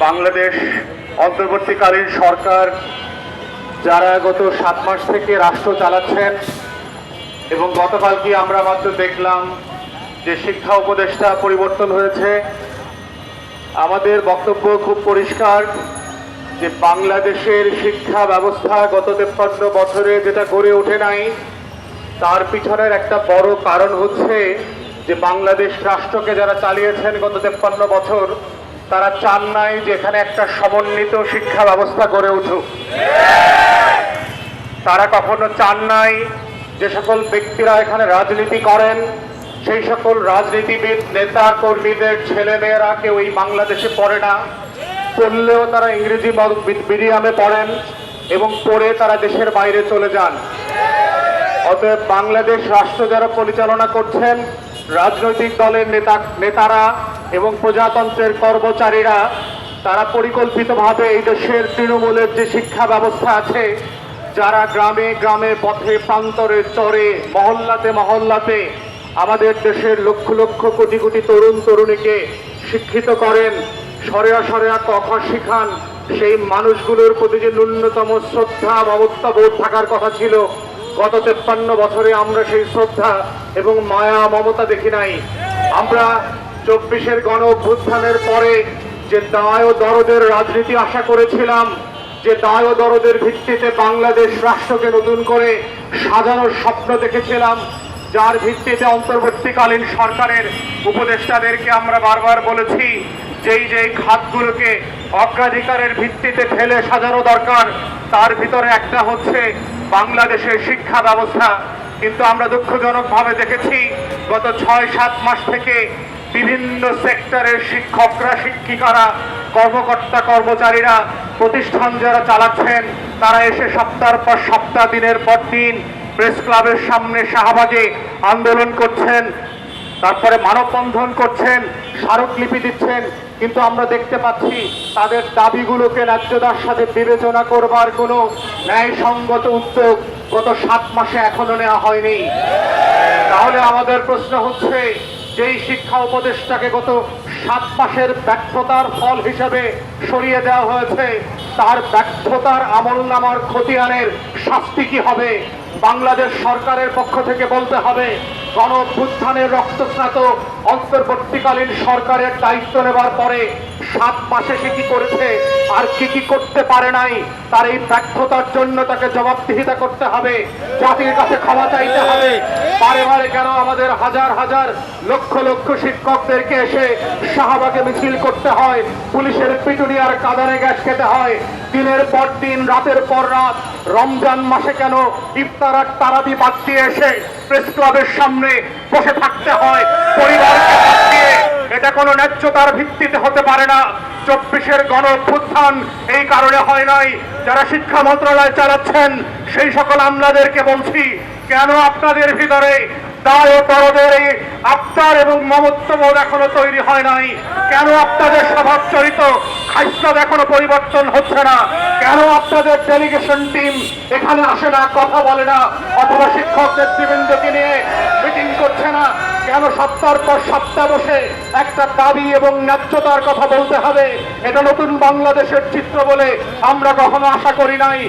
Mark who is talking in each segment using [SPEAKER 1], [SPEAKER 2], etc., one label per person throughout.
[SPEAKER 1] বাংলাদেশ অন্তর্বর্তীকালীন সরকার যারা গত 7 মাস থেকে রাষ্ট্র চালাচ্ছেন এবং গতকালকে আমরা মাত্র দেখলাম যে শিক্ষা উপদেষ্টা পরিবর্তন হয়েছে। আমাদের বক্তব্য খুব পরিষ্কার যে বাংলাদেশের শিক্ষা ব্যবস্থা গত 53 বছরে যেটা গড়ে ওঠে নাই, তার পিছনের একটা বড় কারণ হচ্ছে যে বাংলাদেশ রাষ্ট্রকে যারা চালিয়েছেন গত 53 বছর, তারা চান নাই যে এখানে একটা সমন্বিত শিক্ষা ব্যবস্থা গড়ে উঠুক। তারা কখনো চান নাই যে সকল ব্যক্তিরা এখানে রাজনীতি করেন সেই সকল রাজনীতিবিদ, নেতা কর্মীদের ছেলেমেয়েরা কেউ এই বাংলাদেশে পড়ে না, পড়লেও তারা ইংরেজি মিডিয়ামে পড়েন এবং পড়ে তারা দেশের বাইরে চলে যান। অতএব বাংলাদেশ রাষ্ট্র যারা পরিচালনা করছেন, রাজনৈতিক দলের নেতারা এবং প্রজাতন্ত্রের কর্মচারীরা, তারা পরিকল্পিতভাবে এই দেশের তৃণমূলের যে শিক্ষা ব্যবস্থা আছে, যারা গ্রামে গ্রামে, পথে প্রান্তরে, চরে, মহল্লাতে মহল্লাতে আমাদের দেশের লক্ষ লক্ষ কোটি কোটি তরুণ তরুণীকে শিক্ষিত করেন, সরেয়া সরেয়া ক খ শিখান, সেই মানুষগুলোর প্রতি যে ন্যূনতম শ্রদ্ধা মমতা বোধ থাকার কথা ছিল, গত 53 বছরে আমরা সেই শ্রদ্ধা এবং মায়া মমতা দেখি নাই। আমরা 24-এর গণ অভ্যুত্থানের পরে যে দায় ও দরদের রাজনীতি আশা করেছিলাম, যে দায় ও দরদের ভিত্তিতে বাংলাদেশ রাষ্ট্রকে নতুন করে সাজানোর স্বপ্ন দেখেছিলাম, যার ভিত্তিতে অন্তর্বর্তীকালীন সরকারের উপদেষ্টাদেরকে আমরা বারবার বলেছি যেই খাতগুলোকে অগ্রাধিকারের ভিত্তিতে ঠেলে সাজানো দরকার, তার ভিতরে একটা হচ্ছে বাংলাদেশের শিক্ষা ব্যবস্থা। কিন্তু আমরা দুঃখজনকভাবে দেখেছি গত 6-7 মাস থেকে বিভিন্ন সেক্টরের শিক্ষকরা, শিক্ষিকারা, কর্মকর্তা কর্মচারীরা, প্রতিষ্ঠান যারা চালাচ্ছেন, তারা এসে সপ্তাহের পর সপ্তাহ, দিনের পর দিন প্রেস ক্লাবের সামনে শাহবাগে আন্দোলন করছেন, তারপরে মানববন্ধন করছেন, স্মারকলিপি দিচ্ছেন, কিন্তু আমরা দেখতে পাচ্ছি তাদের দাবিগুলোকে ন্যায্যতার সাথে বিবেচনা করবার কোনো ন্যায়সঙ্গত উদ্যোগ গত 7 মাসে এখনো নেওয়া হয়নি। তাহলে আমাদের প্রশ্ন হচ্ছে, যেই শিক্ষা উপদেষ্টাকে গত 7 মাসের ব্যর্থতার ফল হিসেবে সরিয়ে দেওয়া হয়েছে, তার ব্যর্থতার আমলনামার খতিয়ানের শাস্তি কি হবে? বাংলাদেশ সরকারের পক্ষ থেকে বলতে হবে, গণ অভ্যুত্থানের রক্তস্নাত অন্তর্বর্তীকালীন সরকারের দায়িত্ব নেবার পরে 7 মাসে সে কি করেছে আর কি করতে পারে নাই, তার এই ব্যর্থতার জন্য তাকে জবাবদিহিতা করতে হবে, জাতির কাছে ক্ষমা চাইতে হবে। বারে বারে কেন আমাদের হাজার হাজার লক্ষ লক্ষ শিক্ষকদেরকে এসে শাহবাগে মিছিল করতে হয়, পুলিশের পিটুনি আর কাঁদানে গ্যাস খেতে হয়, দিনের পর দিন, রাতের পর রাত, রমজান মাসে কেন ইফতার আর তারাবি বাদ দিয়ে এসে প্রেস ক্লাবের সামনে বসে থাকতে হয় পরিবারকে বাদ দিয়ে? এটা কোনো ন্যায্যতার ভিত্তিতে হতে পারে না। 24-এর গণ অভ্যুত্থান এই কারণে হয় নাই। যারা শিক্ষা মন্ত্রণালয় চালাচ্ছেন সেই সকল আমলাদেরকে বলছি, কেন আপনাদের ভিতরে দায় ও দরদের এই আবদার এবং মমত্ববোধ এখনো তৈরি হয় নাই? কেন আপনাদের স্বভাব চরিত খাইস্তাদ এখনো পরিবর্তন হচ্ছে না? কেন আপনাদের ডেলিগেশন টিম এখানে আসে না, কথা বলে না, অথবা শিক্ষক নেতৃবৃন্দকে নিয়ে মিটিং করছে না? কেন সপ্তাহের পর সপ্তাহ বসে একটা দাবি এবং ন্যায্যতার কথা বলতে হবে? এটা নতুন বাংলাদেশের চিত্র বলে আমরা কখনো আশা করি নাই।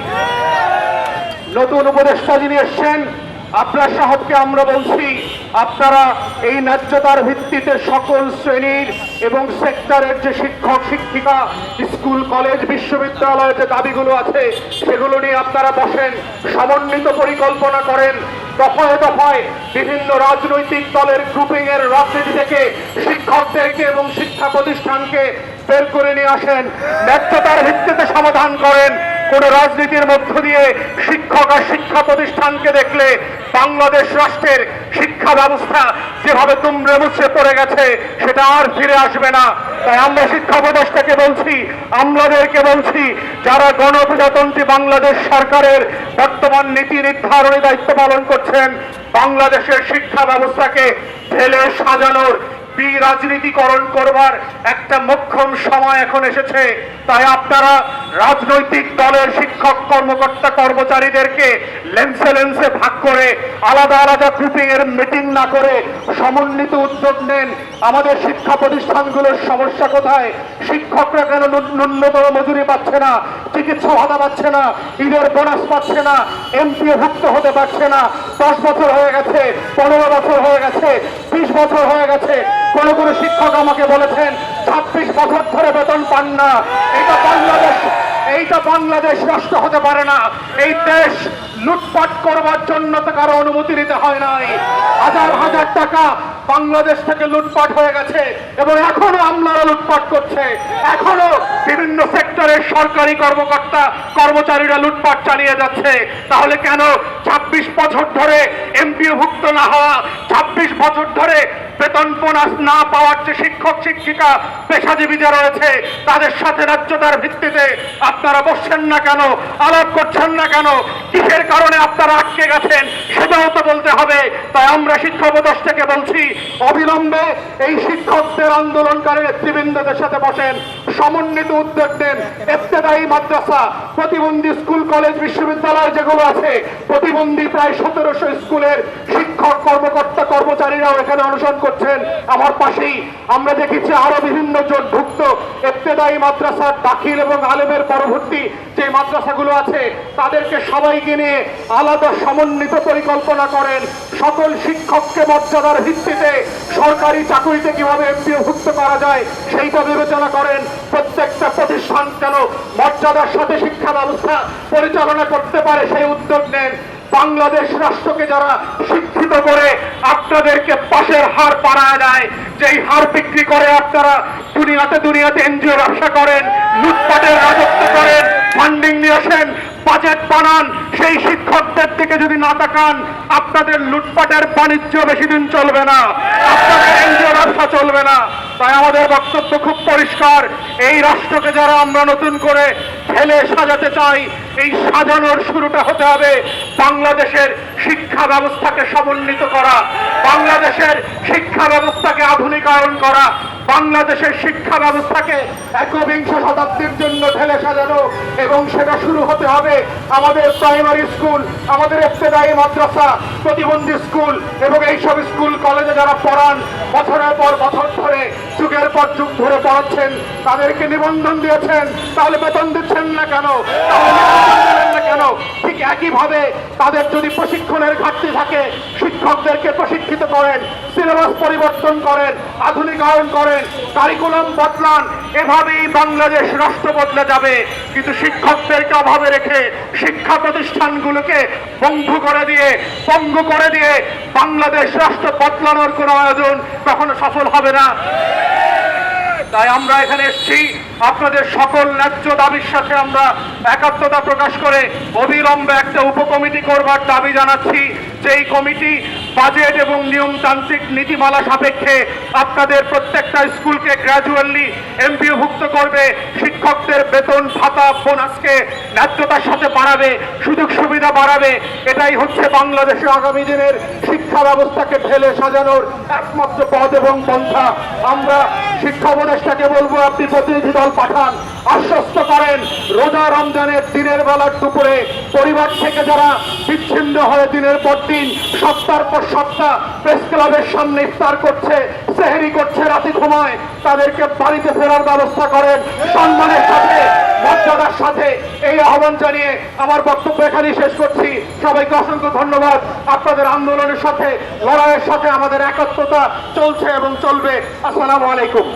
[SPEAKER 1] নতুন উপদেষ্টা যিনি এসছেন, আপনার সাহেবকে আমরা বলছি, আপনারা এই ন্যায্যতার ভিত্তিতে সকল শ্রেণীর এবং সেক্টরের যে শিক্ষক শিক্ষিকা, স্কুল কলেজ বিশ্ববিদ্যালয়ের যে দাবিগুলো আছে সেগুলো নিয়ে আপনারা বসেন, সমন্বিত পরিকল্পনা করেন, দফায় দফায় বিভিন্ন রাজনৈতিক দলের গ্রুপিং এর রাজনীতি থেকে শিক্ষকদেরকে এবং শিক্ষা প্রতিষ্ঠানকে বের করে নিয়ে আসেন, ন্যায্যতার ভিত্তিতে সমাধান করেন। কোন রাজনীতির মধ্য দিয়ে শিক্ষক আর শিক্ষা প্রতিষ্ঠানকে দেখলে বাংলাদেশ রাষ্ট্রের শিক্ষা ব্যবস্থা যেভাবে তুমড়ে মুচড়ে পড়ে গেছে সেটা আর ফিরে আসবে না। তাই আমরা শিক্ষা উপদেষ্টাকে বলছি, আমলাদেরকে বলছি, যারা গণপ্রজাতন্ত্রী বাংলাদেশ সরকারের বর্তমান নীতি নির্ধারণী দায়িত্ব পালন করছেন, বাংলাদেশের শিক্ষা ব্যবস্থাকে ঢেলে সাজানোর, বিরাজনীতিকরণ করবার একটা মোক্ষম সময় এখন এসেছে। তাই আপনারা রাজনৈতিক দলের শিক্ষক কর্মকর্তা কর্মচারীদেরকে লেন্সে লেন্সে ভাগ করে আলাদা আলাদা গ্রুপিং এর মিটিং না করে সমন্বিত উদ্যোগ নেন। আমাদের শিক্ষা প্রতিষ্ঠানগুলোর সমস্যা কোথায় শিক্ষকরা কেন ন্যূনতম মজুরি পাচ্ছে না, চিকিৎসা ভাতা পাচ্ছে না, ঈদের বোনাস পাচ্ছে না, এমপিও ভুক্ত হতে পারছে না? 10 বছর হয়ে গেছে, 15 বছর হয়ে গেছে, 20 বছর হয়ে গেছে। কোন কোন শিক্ষক আমাকে বলেছেন 26 বছর ধরে বেতন পান না। এইটা বাংলাদেশ রাষ্ট্র হতে পারে না। এই দেশ লুটপাট করবার জন্য তো কারো অনুমতি নিতে হয় নাই। হাজার হাজার টাকা বাংলাদেশ থেকে লুটপাট হয়ে গেছে এবং এখনো আমলারা লুটপাট করছে। এখনো বিভিন্ন সেক্টরের সরকারি কর্মকর্তা কর্মচারীরা লুটপাট চালিয়ে যাচ্ছে। তাহলে কেন 26 বছর ধরে এমপিও ভুক্ত না হওয়া, 26 বছর ধরে বেতন বোনাস না পাওয়ার যে শিক্ষক শিক্ষিকা পেশাজীবীরা রয়েছে তাদের সাথে ন্যায্যতার ভিত্তিতে আপনারা বসছেন না কেন, আলাপ করছেন না কেন? কিসের কারণে আপনারা আটকে গেছেন সেটাও তো বলতে হবে। তাই আমরা শিক্ষা উপদেশ থেকে বলছি, অবিলম্বে এই শিক্ষকদের আন্দোলনকারী নেতৃবৃন্দদের সাথে বসেন, সমন্বিত উদ্যোগ নেন। ইবতেদায়ী মাদ্রাসা, প্রতিবন্ধী স্কুল কলেজ বিশ্ববিদ্যালয় যেগুলো আছে, প্রতিবন্ধী প্রায় 1700 স্কুলের শিক্ষক কর্মকর্তা কর্মচারীরাও এখানে অনশন করছেন আমার পাশেই। আমরা দেখেছি আরো বিভিন্ন জোটভুক্ত ইবতেদায়ী মাদ্রাসার দাখিল এবং আলেমের পরবর্তী যে মাদ্রাসাগুলো আছে তাদেরকে সবাইকে নিয়ে আলাদা সমন্বিত পরিকল্পনা করেন। সকল শিক্ষককে মর্যাদার ভিত্তিতে সরকারি চাকরিতে কিভাবে এমপিওভুক্ত করা যায় সেইটা বিবেচনা করেন। প্রত্যেকটা প্রতিষ্ঠান যেন মর্যাদার সাথে শিক্ষা ব্যবস্থা পরিচালনা করতে পারে সেই উদ্যোগ নেন। বাংলাদেশ রাষ্ট্রকে যারা শিক্ষিত করে আপনাদেরকে পাশের হার পাড়ায় দেয়, যেই হার বিক্রি করে আপনারা দুনিয়াতে এনজিও ব্যবসা করেন, লুটপাটের রাজত্ব করেন, ফান্ডিং নিয়ে আসেন, বাজেট বানান, সেই শিক্ষকদের থেকে যদি না তাকান আপনাদের লুটপাটের বাণিজ্য বেশি দিন চলবে না, আপনাদের এনজিও ব্যবসা চলবে না। তাই আমাদের বক্তব্য খুব পরিষ্কার, এই রাষ্ট্রকে যারা আমরা নতুন করে ঢেলে সাজাতে চাই, এই সাজানোর শুরুটা হতে হবে বাংলাদেশের শিক্ষা ব্যবস্থাকে সমন্বিত করা, বাংলাদেশের শিক্ষা ব্যবস্থাকে আধুনিকায়ন করা, বাংলাদেশের শিক্ষা ব্যবস্থাকে একবিংশ শতাব্দীর জন্য ঢেলে সাজানো। এবং সেটা শুরু হতে হবে আমাদের প্রাইমারি স্কুল, আমাদের ইবতেদায়ী মাদ্রাসা, প্রতিবন্ধী স্কুল এবং এইসব স্কুল কলেজে যারা পড়ান, বছরের পর বছর ধরে যুগের পর যুগ ধরে পড়াচ্ছেন, তাদেরকে নিবন্ধন দিয়েছেন, তাহলে বেতন দিচ্ছেন না কেন? কেন? ঠিক একইভাবে তাদের যদি প্রশিক্ষণের ঘাটতি থাকে, শিক্ষকদেরকে প্রশিক্ষিত করেন, সিলেবাস পরিবর্তন করেন, আধুনিকায়ন করেন, কারিকুলাম বদলান। এভাবেই বাংলাদেশ রাষ্ট্র বদলে যাবে। কিন্তু শিক্ষকদেরকে অভাবে রেখে শিক্ষা প্রতিষ্ঠানগুলোকে পঙ্গু করে দিয়ে বাংলাদেশ রাষ্ট্র বদলানোর কোনো আয়োজন কখনো সফল হবে না। তাই আমরা এখানে এসেছি আপনাদের সকল ন্যায্য দাবির সাথে আমরা একাত্মতা প্রকাশ করে অবিলম্বে একটা উপকমিটি করবার দাবি জানাচ্ছি। যেই কমিটি বাজেট এবং নিয়মতান্ত্রিক নীতিমালা সাপেক্ষে আপনাদের প্রত্যেকটা স্কুলকে গ্র্যাজুয়ালি এমপিওভুক্ত করবে, শিক্ষকদের বেতন ভাতা বোনাসকে ন্যায্যতার সাথে বাড়াবে, সুযোগ সুবিধা বাড়াবে। এটাই হচ্ছে বাংলাদেশে আগামী দিনের শিক্ষা ব্যবস্থাকে ঢেলে সাজানোর একমাত্র পথ এবং পন্থা। আমরা শিক্ষা উপদেষ্টাকে বলবো, আপনি প্রতিনিধি দল পাঠান, আশ্বস্ত করেন রোজা রমজানের দিনের বেলার দুপুরে পরিবার থেকে যারা বিচ্ছিন্ন হয়ে দিনের পর দিন সপ্তাহের পর সপ্তাহ প্রেস ক্লাবের সামনে ইফতার করছে, সেহরি করছে, রাতে ঘুমায়, তাদেরকে বাড়িতে ফেরার ব্যবস্থা করেন সম্মানের সাথে, মর্যাদার সাথে। এই আহ্বান জানিয়ে আমার বক্তব্য এখানেই শেষ করছি। সবাইকে অসংখ্য ধন্যবাদ। আপনাদের আন্দোলনের সাথে, লড়াইয়ের সাথে আমাদের একাত্মতা চলছে এবং চলবে। আসসালামু আলাইকুম।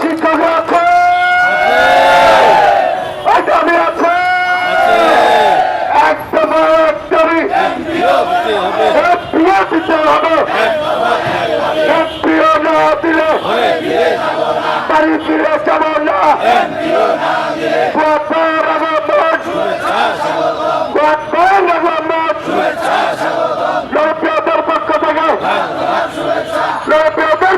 [SPEAKER 1] শিক্ষক আছে, দাবি আছে, একদম দিতে হবে, না দিলে বাড়ি ফিরে যাব না। পক্ষ থেকে